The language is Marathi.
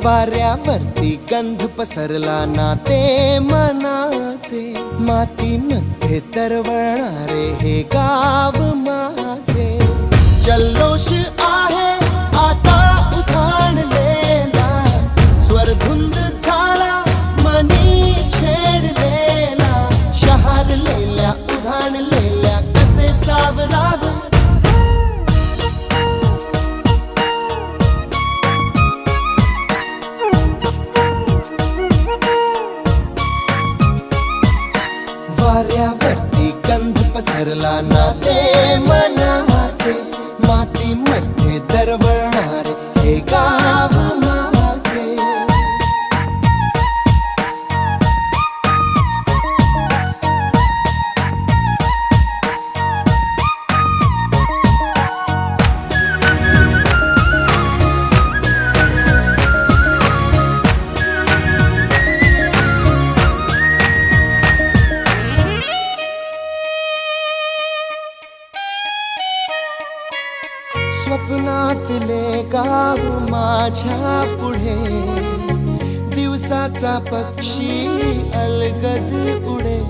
वाऱ्यावरती गंध पसरला ना ते मनाचे, मातीमध्ये तरवळणारे हे गाव माझे. जल्लोष आहे आता उधाणलेला, स्वरधुंद झाला मनी छेडलेला. शहारलेल्या उधाणलेल्या कसे सावरावे, वाऱ्यावरती गंध पसरला ना ते मनाचे, मातीमध्ये दरवळणारे हे गाव माझे. स्वप्नातले गाव माझ्या पुढे, दिवसाचा पक्षी अलगद उडे.